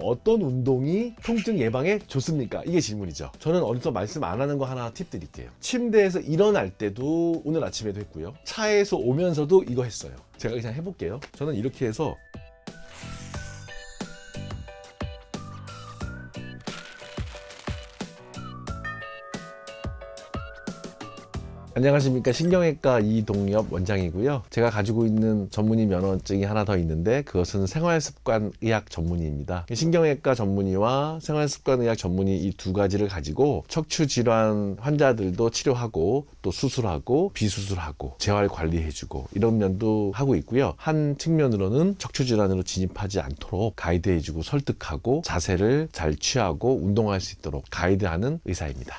어떤 운동이 통증 예방에 좋습니까? 이게 질문이죠. 저는 어디서 말씀 안 하는 거 하나 팁 드릴게요. 침대에서 일어날 때도 오늘 아침에도 했고요. 차에서 오면서도 이거 했어요. 제가 그냥 해볼게요. 저는 이렇게 해서 안녕하십니까, 신경외과 이동엽 원장이고요. 제가 가지고 있는 전문의 면허증이 하나 더 있는데 그것은 생활습관의학 전문의입니다. 신경외과 전문의와 생활습관의학 전문의 이 두 가지를 가지고 척추질환 환자들도 치료하고 또 수술하고 비수술하고 재활관리해주고 이런 면도 하고 있고요. 한 측면으로는 척추질환으로 진입하지 않도록 가이드해주고 설득하고 자세를 잘 취하고 운동할 수 있도록 가이드하는 의사입니다.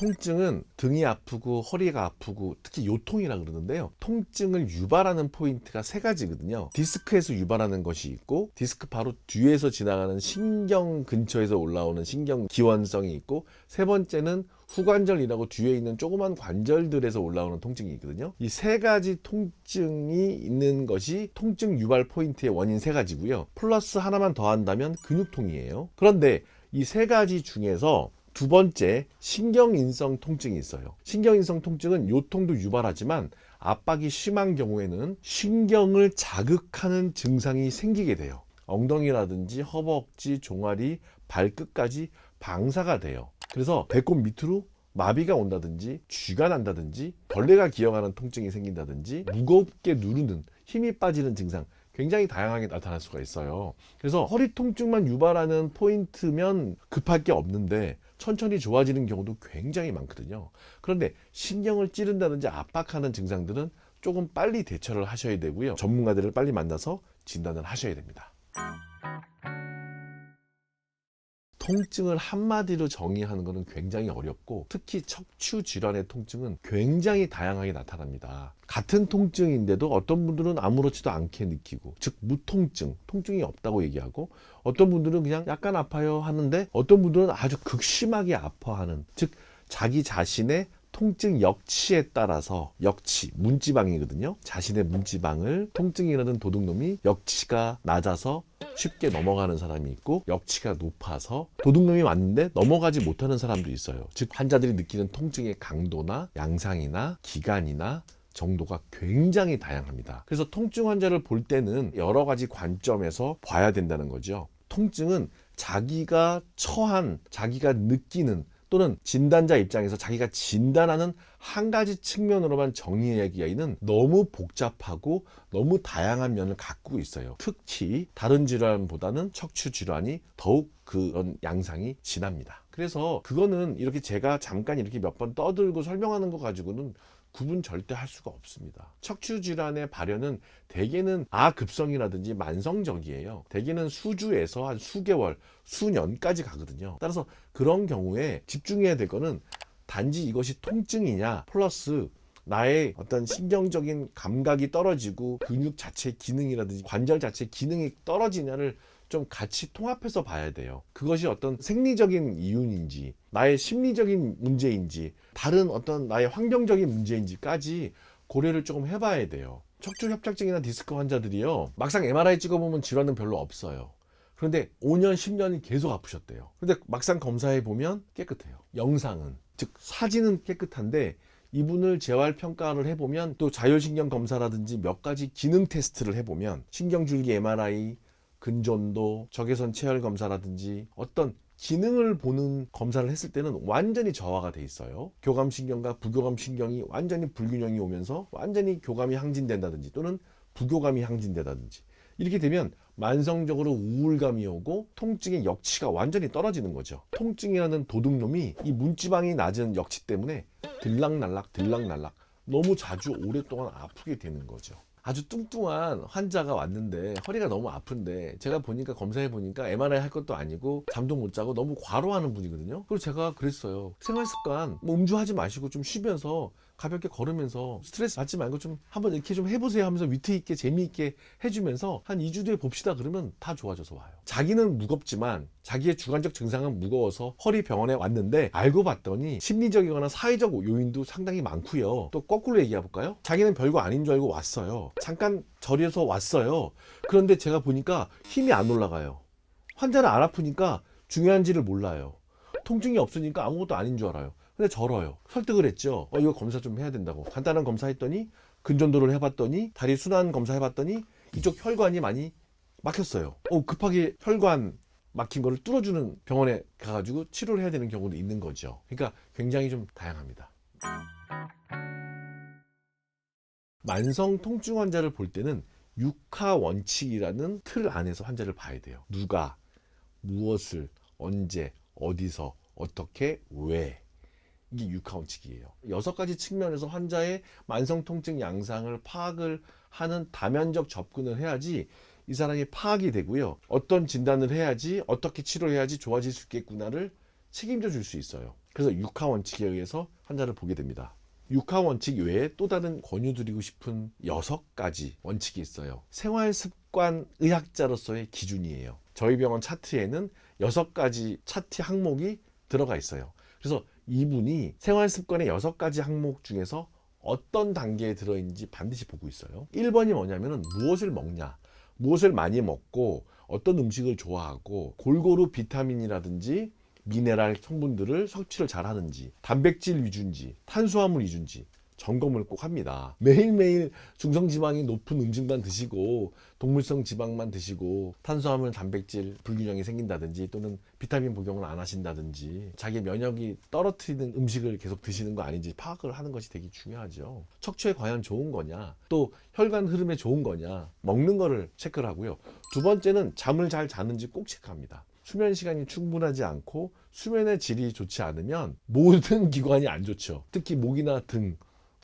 통증은 등이 아프고 허리가 아프고 특히 요통이라 그러는데요. 통증을 유발하는 포인트가 세 가지거든요. 디스크에서 유발하는 것이 있고, 디스크 바로 뒤에서 지나가는 신경 근처에서 올라오는 신경 기원성이 있고, 세 번째는 후관절이라고 뒤에 있는 조그만 관절들에서 올라오는 통증이 있거든요. 이 세 가지 통증이 있는 것이 통증 유발 포인트의 원인 세 가지고요. 플러스 하나만 더 한다면 근육통이에요. 그런데 이 세 가지 중에서 두 번째, 신경인성 통증이 있어요. 신경인성 통증은 요통도 유발하지만 압박이 심한 경우에는 신경을 자극하는 증상이 생기게 돼요. 엉덩이라든지 허벅지, 종아리, 발끝까지 방사가 돼요. 그래서 배꼽 밑으로 마비가 온다든지 쥐가 난다든지 벌레가 기어가는 통증이 생긴다든지 무겁게 누르는 힘이 빠지는 증상, 굉장히 다양하게 나타날 수가 있어요. 그래서 허리 통증만 유발하는 포인트면 급할 게 없는데 천천히 좋아지는 경우도 굉장히 많거든요. 그런데 신경을 찌른다든지 압박하는 증상들은 조금 빨리 대처를 하셔야 되고요. 전문가들을 빨리 만나서 진단을 하셔야 됩니다. 통증을 한마디로 정의하는 것은 굉장히 어렵고, 특히 척추 질환의 통증은 굉장히 다양하게 나타납니다. 같은 통증인데도 어떤 분들은 아무렇지도 않게 느끼고, 즉 무통증, 통증이 없다고 얘기하고, 어떤 분들은 그냥 약간 아파요 하는데 어떤 분들은 아주 극심하게 아파하는, 즉 자기 자신의 통증 역치에 따라서, 역치, 문지방이거든요. 자신의 문지방을 통증이라는 도둑놈이 역치가 낮아서 쉽게 넘어가는 사람이 있고, 역치가 높아서 도둑놈이 왔는데 넘어가지 못하는 사람도 있어요. 즉 환자들이 느끼는 통증의 강도나 양상이나 기간이나 정도가 굉장히 다양합니다. 그래서 통증 환자를 볼 때는 여러 가지 관점에서 봐야 된다는 거죠. 통증은 자기가 처한, 자기가 느끼는, 또는 진단자 입장에서 자기가 진단하는 한 가지 측면으로만 정의하기에는 너무 복잡하고 너무 다양한 면을 갖고 있어요. 특히 다른 질환보다는 척추 질환이 더욱 그런 양상이 진합니다. 그래서 그거는 이렇게 제가 잠깐 이렇게 몇 번 떠들고 설명하는 거 가지고는 구분 절대 할 수가 없습니다. 척추 질환의 발현은 대개는 아급성이라든지 만성적이에요. 대개는 수주에서 한 수개월, 수년까지 가거든요. 따라서 그런 경우에 집중해야 될 거는 단지 이것이 통증이냐 플러스 나의 어떤 신경적인 감각이 떨어지고 근육 자체의 기능이라든지 관절 자체의 기능이 떨어지냐를 좀 같이 통합해서 봐야 돼요. 그것이 어떤 생리적인 이유인지, 나의 심리적인 문제인지, 다른 어떤 나의 환경적인 문제인지까지 고려를 조금 해봐야 돼요. 척추 협착증이나 디스크 환자들이요, 막상 MRI 찍어보면 질환은 별로 없어요. 그런데 5년, 10년이 계속 아프셨대요. 근데 막상 검사해보면 깨끗해요. 영상은, 즉 사진은 깨끗한데 이분을 재활평가를 해보면, 또 자율신경 검사라든지 몇 가지 기능 테스트를 해보면 신경줄기 MRI, 근전도, 적외선 체열 검사라든지 어떤 기능을 보는 검사를 했을 때는 완전히 저하가 돼 있어요. 교감신경과 부교감신경이 완전히 불균형이 오면서 완전히 교감이 항진된다든지 또는 부교감이 항진된다든지, 이렇게 되면 만성적으로 우울감이 오고 통증의 역치가 완전히 떨어지는 거죠. 통증이라는 도둑놈이 이 문지방이 낮은 역치 때문에 들락날락 너무 자주 오랫동안 아프게 되는 거죠. 아주 뚱뚱한 환자가 왔는데 허리가 너무 아픈데, 제가 보니까 검사해 보니까 MRI 할 것도 아니고 잠도 못 자고 너무 과로하는 분이거든요. 그래서 제가 그랬어요. 생활습관, 뭐 음주하지 마시고 좀 쉬면서 가볍게 걸으면서 스트레스 받지 말고 좀 한번 이렇게 좀 해보세요 하면서 위트 있게 재미있게 해주면서 한 2주 뒤에 봅시다 그러면 다 좋아져서 와요. 자기는 무겁지만 자기의 주관적 증상은 무거워서 허리 병원에 왔는데 알고 봤더니 심리적이거나 사회적 요인도 상당히 많고요. 또 거꾸로 얘기해 볼까요? 자기는 별거 아닌 줄 알고 왔어요. 잠깐 저리에서 왔어요. 그런데 제가 보니까 힘이 안 올라가요. 환자는 안 아프니까 중요한지를 몰라요. 통증이 없으니까 아무것도 아닌 줄 알아요. 근데 절어요. 설득을 했죠. 이거 검사 좀 해야 된다고. 간단한 검사 했더니 근전도를 해봤더니 다리 순환 검사 해봤더니 이쪽 혈관이 많이 막혔어요. 급하게 혈관 막힌 거를 뚫어주는 병원에 가가지고 치료를 해야 되는 경우도 있는 거죠. 그러니까 굉장히 좀 다양합니다. 만성 통증 환자를 볼 때는 육하 원칙이라는 틀 안에서 환자를 봐야 돼요. 누가, 무엇을, 언제, 어디서, 어떻게, 왜. 이게 육하 원칙이에요. 6가지 측면에서 환자의 만성 통증 양상을 파악을 하는 다면적 접근을 해야지 이 사람이 파악이 되고요. 어떤 진단을 해야지, 어떻게 치료해야지 좋아질 수 있겠구나를 책임져 줄 수 있어요. 그래서 육하 원칙에 의해서 환자를 보게 됩니다. 육하 원칙 외에 또 다른 권유드리고 싶은 6가지 원칙이 있어요. 생활습관 의학자로서의 기준이에요. 저희 병원 차트에는 6가지 차트 항목이 들어가 있어요. 그래서 이분이 생활습관의 6가지 항목 중에서 어떤 단계에 들어있는지 반드시 보고 있어요. 1번이 뭐냐면은 무엇을 먹냐, 무엇을 많이 먹고 어떤 음식을 좋아하고 골고루 비타민이라든지 미네랄 성분들을 섭취를 잘 하는지, 단백질 위주인지 탄수화물 위주인지 점검을 꼭 합니다. 매일매일 중성지방이 높은 음식만 드시고 동물성 지방만 드시고 탄수화물, 단백질 불균형이 생긴다든지 또는 비타민 복용을 안 하신다든지 자기 면역이 떨어뜨리는 음식을 계속 드시는 거 아닌지 파악을 하는 것이 되게 중요하죠. 척추에 과연 좋은 거냐, 또 혈관 흐름에 좋은 거냐, 먹는 거를 체크를 하고요. 2번째는 잠을 잘 자는지 꼭 체크합니다. 수면 시간이 충분하지 않고 수면의 질이 좋지 않으면 모든 기관이 안 좋죠. 특히 목이나 등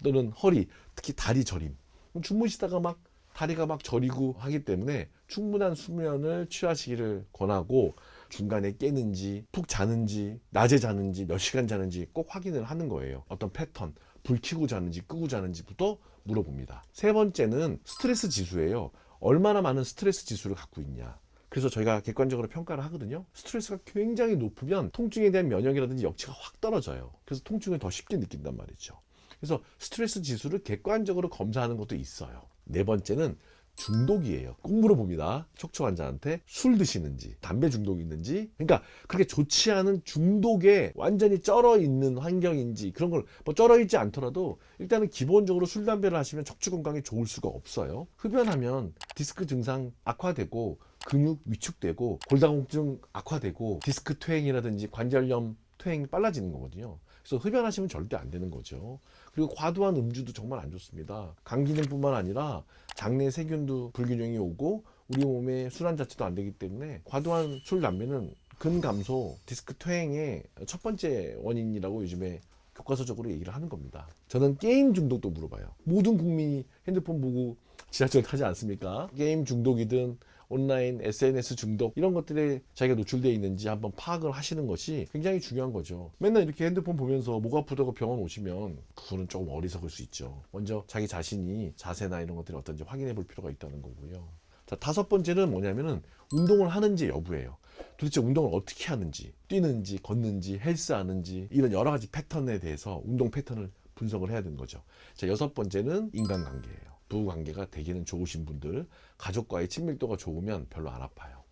또는 허리, 특히 다리 저림. 주무시다가 막 다리가 막 저리고 하기 때문에 충분한 수면을 취하시기를 권하고 중간에 깨는지 푹 자는지 낮에 자는지 몇 시간 자는지 꼭 확인을 하는 거예요. 어떤 패턴, 불 켜고 자는지 끄고 자는지부터 물어봅니다. 3번째는 스트레스 지수예요. 얼마나 많은 스트레스 지수를 갖고 있냐. 그래서 저희가 객관적으로 평가를 하거든요. 스트레스가 굉장히 높으면 통증에 대한 면역이라든지 역치가 확 떨어져요. 그래서 통증을 더 쉽게 느낀단 말이죠. 그래서 스트레스 지수를 객관적으로 검사하는 것도 있어요. 4번째는 중독이에요. 꼭 물어봅니다. 척추 환자한테 술 드시는지, 담배 중독이 있는지. 그러니까 그렇게 좋지 않은 중독에 완전히 쩔어 있는 환경인지, 그런 걸 뭐 쩔어 있지 않더라도 일단은 기본적으로 술, 담배를 하시면 척추 건강에 좋을 수가 없어요. 흡연하면 디스크 증상 악화되고 근육 위축되고 골다공증 악화되고 디스크 퇴행이라든지 관절염 퇴행이 빨라지는 거거든요. 그래서 흡연하시면 절대 안 되는 거죠. 그리고 과도한 음주도 정말 안 좋습니다. 간 기능뿐만 아니라 장내 세균도 불균형이 오고 우리 몸에 순환 자체도 안 되기 때문에 과도한 술, 담배는 근감소, 디스크 퇴행의 첫 번째 원인이라고 요즘에 교과서적으로 얘기를 하는 겁니다. 저는 게임 중독도 물어봐요. 모든 국민이 핸드폰 보고 지하철 타지 않습니까? 게임 중독이든 온라인 SNS 중독 이런 것들에 자기가 노출되어 있는지 한번 파악을 하시는 것이 굉장히 중요한 거죠. 맨날 이렇게 핸드폰 보면서 목 아프다고 병원 오시면 그거는 조금 어리석을 수 있죠. 먼저 자기 자신이 자세나 이런 것들이 어떤지 확인해 볼 필요가 있다는 거고요. 자, 5번째는 뭐냐면은 운동을 하는지 여부예요. 도대체 운동을 어떻게 하는지, 뛰는지, 걷는지, 헬스하는지 이런 여러 가지 패턴에 대해서 운동 패턴을 분석을 해야 되는 거죠. 자, 6번째는 인간관계예요. 부부관계가 되기는 좋으신 분들, 가족과의 친밀도가 좋으면 별로 안 아파요.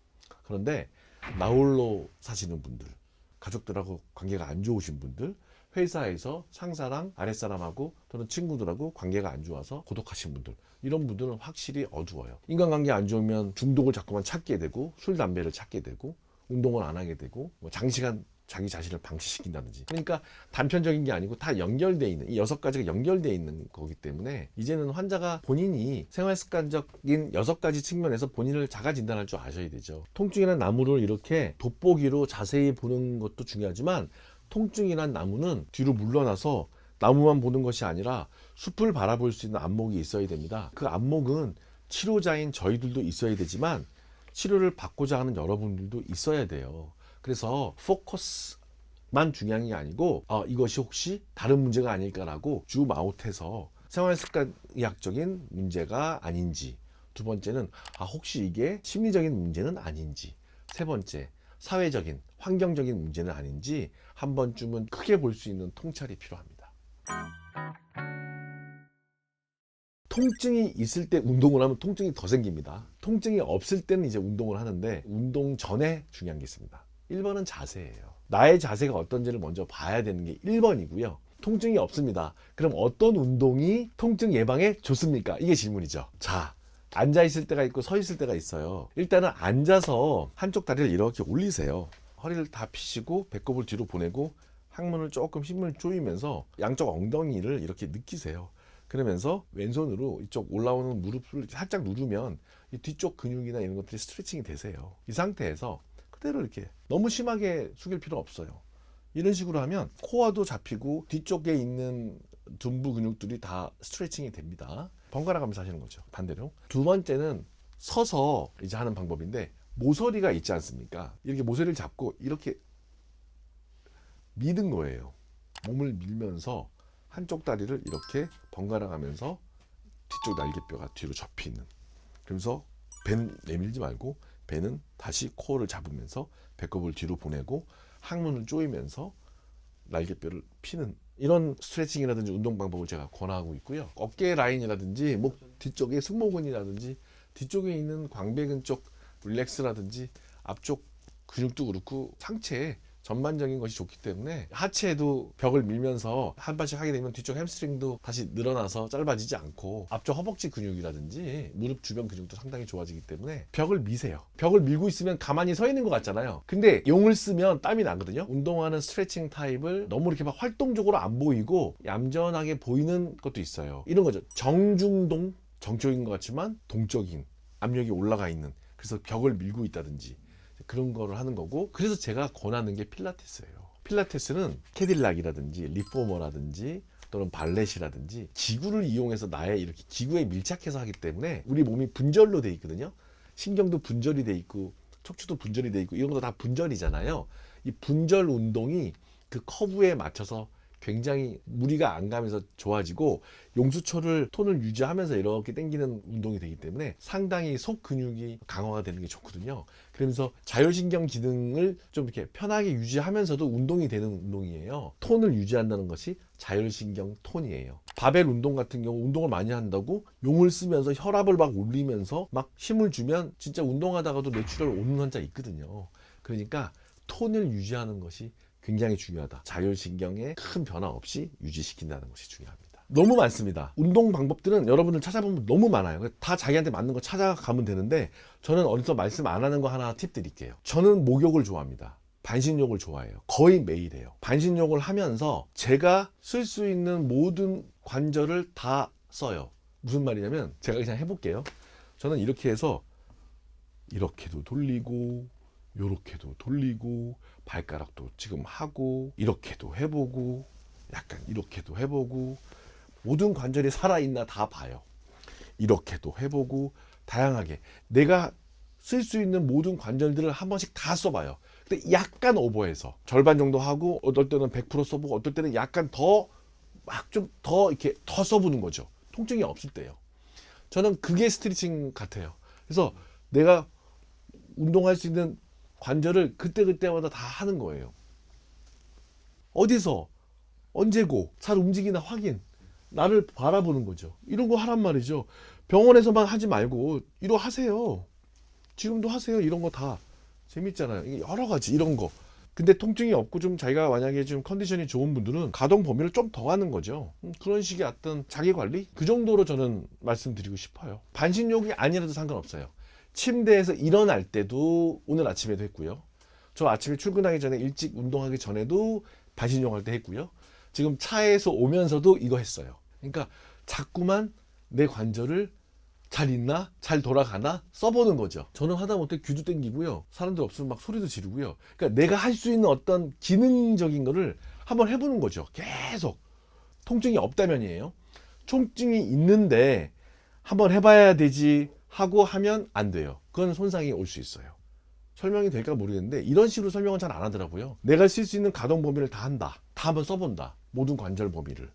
그런데 나홀로 사시는 분들, 가족들하고 관계가 안 좋으신 분들, 회사에서 상사랑 아랫사람하고 또는 친구들하고 관계가 안 좋아서 고독하신 분들, 이런 분들은 확실히 어두워요. 인간관계 안 좋으면 중독을 자꾸만 찾게 되고 술, 담배를 찾게 되고 운동을 안 하게 되고 장시간 자기 자신을 방치시킨다든지. 그러니까 단편적인 게 아니고 다 연결되어 있는, 이 6가지가 연결되어 있는 거기 때문에 이제는 환자가 본인이 생활습관적인 6가지 측면에서 본인을 자가 진단할 줄 아셔야 되죠. 통증이란 나무를 이렇게 돋보기로 자세히 보는 것도 중요하지만 통증이란 나무는 뒤로 물러나서 나무만 보는 것이 아니라 숲을 바라볼 수 있는 안목이 있어야 됩니다. 그 안목은 치료자인 저희들도 있어야 되지만 치료를 받고자 하는 여러분들도 있어야 돼요. 그래서 포커스 만 중요한 게 아니고 이것이 혹시 다른 문제가 아닐까라고 줌아웃해서 생활습관의학적인 문제가 아닌지, 두 번째는 혹시 이게 심리적인 문제는 아닌지, 세 번째 사회적인 환경적인 문제는 아닌지 한 번쯤은 크게 볼 수 있는 통찰이 필요합니다. 통증이 있을 때 운동을 하면 통증이 더 생깁니다. 통증이 없을 때는 이제 운동을 하는데 운동 전에 중요한 게 있습니다. 1번은 자세예요. 나의 자세가 어떤지를 먼저 봐야 되는 게 1번이고요. 통증이 없습니다. 그럼 어떤 운동이 통증 예방에 좋습니까? 이게 질문이죠. 자, 앉아 있을 때가 있고 서 있을 때가 있어요. 일단은 앉아서 한쪽 다리를 이렇게 올리세요. 허리를 다 펴시고 배꼽을 뒤로 보내고 항문을 조금 힘을 조이면서 양쪽 엉덩이를 이렇게 느끼세요. 그러면서 왼손으로 이쪽 올라오는 무릎을 살짝 누르면 이 뒤쪽 근육이나 이런 것들이 스트레칭이 되세요. 이 상태에서 그대로 이렇게 너무 심하게 숙일 필요 없어요. 이런 식으로 하면 코어도 잡히고 뒤쪽에 있는 둔부 근육들이 다 스트레칭이 됩니다. 번갈아 가면서 하시는 거죠. 반대로. 두 번째는 서서 이제 하는 방법인데, 모서리가 있지 않습니까? 이렇게 모서리를 잡고 이렇게 미는 거예요. 몸을 밀면서 한쪽 다리를 이렇게 번갈아 가면서 뒤쪽 날개뼈가 뒤로 접히는, 그러면서 배 내밀지 말고 배는 다시 코어를 잡으면서 배꼽을 뒤로 보내고 항문을 조이면서 날개뼈를 피는, 이런 스트레칭이라든지 운동 방법을 제가 권하고 있고요. 어깨 라인이라든지 목 뒤쪽에 승모근이라든지 뒤쪽에 있는 광배근 쪽 릴렉스라든지 앞쪽 근육도 그렇고 상체에 전반적인 것이 좋기 때문에 하체에도 벽을 밀면서 한 발씩 하게 되면 뒤쪽 햄스트링도 다시 늘어나서 짧아지지 않고 앞쪽 허벅지 근육이라든지 무릎 주변 근육도 상당히 좋아지기 때문에 벽을 미세요. 벽을 밀고 있으면 가만히 서 있는 것 같잖아요. 근데 용을 쓰면 땀이 나거든요. 운동하는 스트레칭 타입을 너무 이렇게 막 활동적으로 안 보이고 얌전하게 보이는 것도 있어요. 이런 거죠. 정중동, 정적인 것 같지만 동적인 압력이 올라가 있는, 그래서 벽을 밀고 있다든지 그런 거를 하는 거고, 그래서 제가 권하는 게 필라테스예요. 필라테스는 캐딜락이라든지 리포머라든지 또는 발렛이라든지 기구를 이용해서 나의 이렇게 기구에 밀착해서 하기 때문에 우리 몸이 분절로 돼 있거든요. 신경도 분절이 돼 있고 척추도 분절이 돼 있고 이런 것도 다 분절이잖아요. 이 분절 운동이 그 커브에 맞춰서 굉장히 무리가 안 가면서 좋아지고 용수초를 톤을 유지하면서 이렇게 당기는 운동이 되기 때문에 상당히 속 근육이 강화가 되는 게 좋거든요. 그러면서 자율신경 기능을 좀 이렇게 편하게 유지하면서도 운동이 되는 운동이에요. 톤을 유지한다는 것이 자율신경 톤이에요. 바벨 운동 같은 경우 운동을 많이 한다고 용을 쓰면서 혈압을 막 올리면서 막 힘을 주면 진짜 운동하다가도 뇌출혈 오는 환자 있거든요. 그러니까 톤을 유지하는 것이 굉장히 중요하다. 자율신경에 큰 변화 없이 유지시킨다는 것이 중요합니다. 너무 많습니다. 운동 방법들은 여러분들 찾아보면 너무 많아요. 다 자기한테 맞는 거 찾아가면 되는데, 저는 어디서 말씀 안 하는 거 하나 팁 드릴게요. 저는 목욕을 좋아합니다. 반신욕을 좋아해요. 거의 매일 해요. 반신욕을 하면서 제가 쓸 수 있는 모든 관절을 다 써요. 무슨 말이냐면 제가 그냥 해볼게요. 저는 이렇게 해서 이렇게도 돌리고 요렇게도 돌리고 발가락도 지금 하고 이렇게도 해보고 약간 이렇게도 해보고 모든 관절이 살아있나 다 봐요. 이렇게도 해보고 다양하게 내가 쓸 수 있는 모든 관절들을 한 번씩 다 써봐요. 근데 약간 오버해서 절반 정도 하고 어떨 때는 100% 써보고 어떨 때는 약간 더 막 좀 더 이렇게 더 써보는 거죠. 통증이 없을 때요. 저는 그게 스트레칭 같아요. 그래서 내가 운동할 수 있는 관절을 그때그때마다 다 하는 거예요. 어디서 언제고 잘 움직이나 확인, 나를 바라보는 거죠. 이런 거 하란 말이죠. 병원에서만 하지 말고 이거 하세요. 지금도 하세요. 이런 거 다 재밌잖아요. 이게 여러 가지 이런 거. 근데 통증이 없고 좀 자기가 만약에 좀 컨디션이 좋은 분들은 가동 범위를 좀 더 하는 거죠. 그런 식의 어떤 자기 관리, 그 정도로 저는 말씀드리고 싶어요. 반신욕이 아니라도 상관없어요. 침대에서 일어날 때도 오늘 아침에도 했고요. 저 아침에 출근하기 전에 일찍 운동하기 전에도 반신욕 할 때 했고요. 지금 차에서 오면서도 이거 했어요. 그러니까 자꾸만 내 관절을 잘 있나? 잘 돌아가나? 써보는 거죠. 저는 하다못해 귀도 땡기고요. 사람들 없으면 막 소리도 지르고요. 그러니까 내가 할 수 있는 어떤 기능적인 거를 한번 해보는 거죠. 계속. 통증이 없다면이에요. 통증이 있는데 한번 해봐야 되지 하고 하면 안 돼요. 그건 손상이 올 수 있어요. 설명이 될까 모르겠는데 이런 식으로 설명은 잘 안 하더라고요. 내가 쓸 수 있는 가동 범위를 다 한다. 다 한번 써본다. 모든 관절 범위를.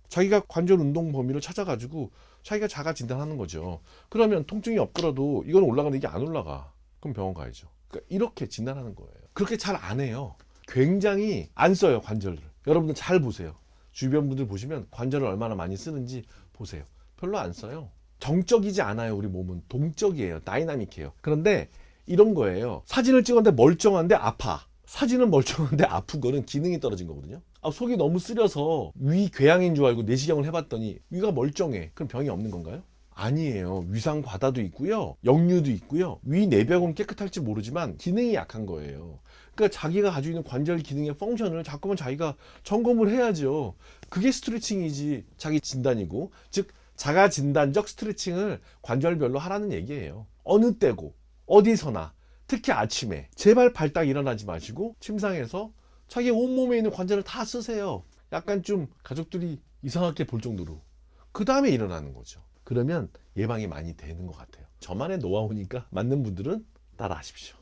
자기가 관절 운동 범위를 찾아가지고 자기가 자가 진단하는 거죠. 그러면 통증이 없더라도 이건 올라가는데 이게 안 올라가. 그럼 병원 가야죠. 그러니까 이렇게 진단하는 거예요. 그렇게 잘 안 해요. 굉장히 안 써요, 관절을. 여러분들 잘 보세요. 주변 분들 보시면 관절을 얼마나 많이 쓰는지 보세요. 별로 안 써요. 정적이지 않아요. 우리 몸은 동적이에요. 다이나믹해요. 그런데 이런 거예요. 사진을 찍었는데 멀쩡한데 아파. 사진은 멀쩡한데 아픈 거는 기능이 떨어진 거거든요. 속이 너무 쓰려서 위 궤양인 줄 알고 내시경을 해봤더니 위가 멀쩡해. 그럼 병이 없는 건가요? 아니에요. 위상 과다도 있고요. 역류도 있고요. 위 내벽은 깨끗할지 모르지만 기능이 약한 거예요. 그러니까 자기가 가지고 있는 관절 기능의 펑션을 자꾸만 자기가 점검을 해야죠. 그게 스트레칭이지 자기 진단이고, 즉 자가 진단적 스트레칭을 관절별로 하라는 얘기예요. 어느 때고 어디서나, 특히 아침에 제발 발딱 일어나지 마시고 침상에서 자기 온몸에 있는 관절을 다 쓰세요. 약간 좀 가족들이 이상하게 볼 정도로. 그 다음에 일어나는 거죠. 그러면 예방이 많이 되는 것 같아요. 저만의 노하우니까 맞는 분들은 따라 하십시오.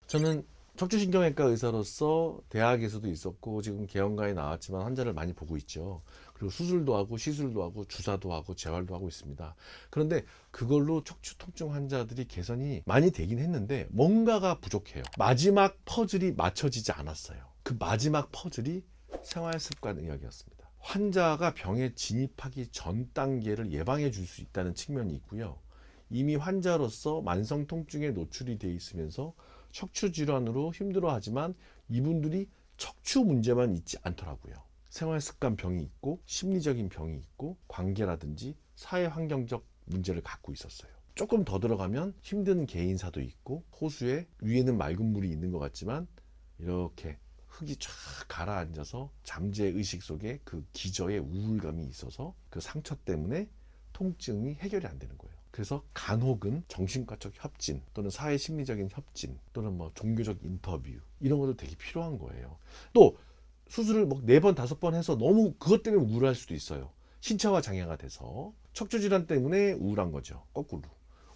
저는 척추신경외과 의사로서 대학에서도 있었고 지금 개원가에 나왔지만 환자를 많이 보고 있죠. 그리고 수술도 하고 시술도 하고 주사도 하고 재활도 하고 있습니다. 그런데 그걸로 척추 통증 환자들이 개선이 많이 되긴 했는데 뭔가가 부족해요. 마지막 퍼즐이 맞춰지지 않았어요. 그 마지막 퍼즐이 생활습관의학이었습니다. 환자가 병에 진입하기 전 단계를 예방해 줄 수 있다는 측면이 있고요. 이미 환자로서 만성 통증에 노출이 돼 있으면서 척추 질환으로 힘들어하지만 이분들이 척추 문제만 있지 않더라고요. 생활습관 병이 있고 심리적인 병이 있고 관계라든지 사회환경적 문제를 갖고 있었어요. 조금 더 들어가면 힘든 개인사도 있고 호수에 위에는 맑은 물이 있는 것 같지만 이렇게 흙이 쫙 가라앉아서 잠재의식 속에 그 기저에 우울감이 있어서 그 상처 때문에 통증이 해결이 안 되는 거예요. 그래서 간혹은 정신과적 협진 또는 사회심리적인 협진 또는 뭐 종교적 인터뷰 이런 것도 되게 필요한 거예요. 또 수술을 뭐 4번, 5번 해서 너무 그것 때문에 우울할 수도 있어요. 신체화 장애가 돼서 척추질환 때문에 우울한 거죠. 거꾸로.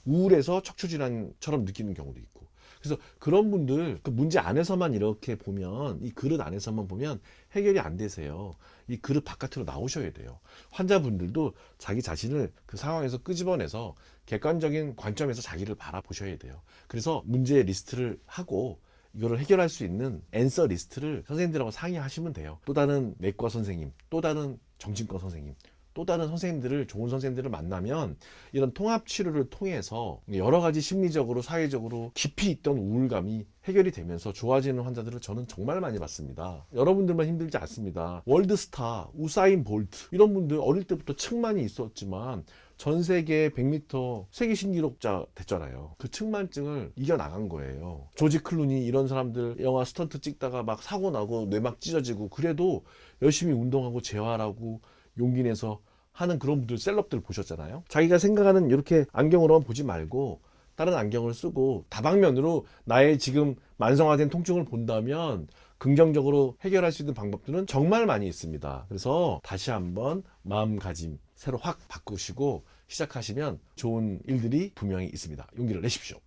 우울해서 척추질환처럼 느끼는 경우도 있고. 그래서 그런 분들 그 문제 안에서만 이렇게 보면 이 그릇 안에서만 보면 해결이 안 되세요. 이 그릇 바깥으로 나오셔야 돼요. 환자분들도 자기 자신을 그 상황에서 끄집어내서 객관적인 관점에서 자기를 바라보셔야 돼요. 그래서 문제 리스트를 하고 이거를 해결할 수 있는 앤서 리스트를 선생님들하고 상의하시면 돼요. 또 다른 내과 선생님, 또 다른 정신과 선생님, 또 다른 선생님들을, 좋은 선생님들을 만나면 이런 통합 치료를 통해서 여러 가지 심리적으로 사회적으로 깊이 있던 우울감이 해결이 되면서 좋아지는 환자들을 저는 정말 많이 봤습니다. 여러분들만 힘들지 않습니다. 월드스타, 우사인 볼트 이런 분들 어릴 때부터 측만이 있었지만 전 세계 100m 세계 신기록자 됐잖아요. 그 측만증을 이겨나간 거예요. 조지 클루니 이런 사람들 영화 스턴트 찍다가 막 사고 나고 뇌막 찢어지고 그래도 열심히 운동하고 재활하고 용기 내서 하는 그런 분들, 셀럽들 보셨잖아요. 자기가 생각하는 이렇게 안경으로만 보지 말고 다른 안경을 쓰고 다방면으로 나의 지금 만성화된 통증을 본다면 긍정적으로 해결할 수 있는 방법들은 정말 많이 있습니다. 그래서 다시 한번 마음가짐 새로 확 바꾸시고 시작하시면 좋은 일들이 분명히 있습니다. 용기를 내십시오.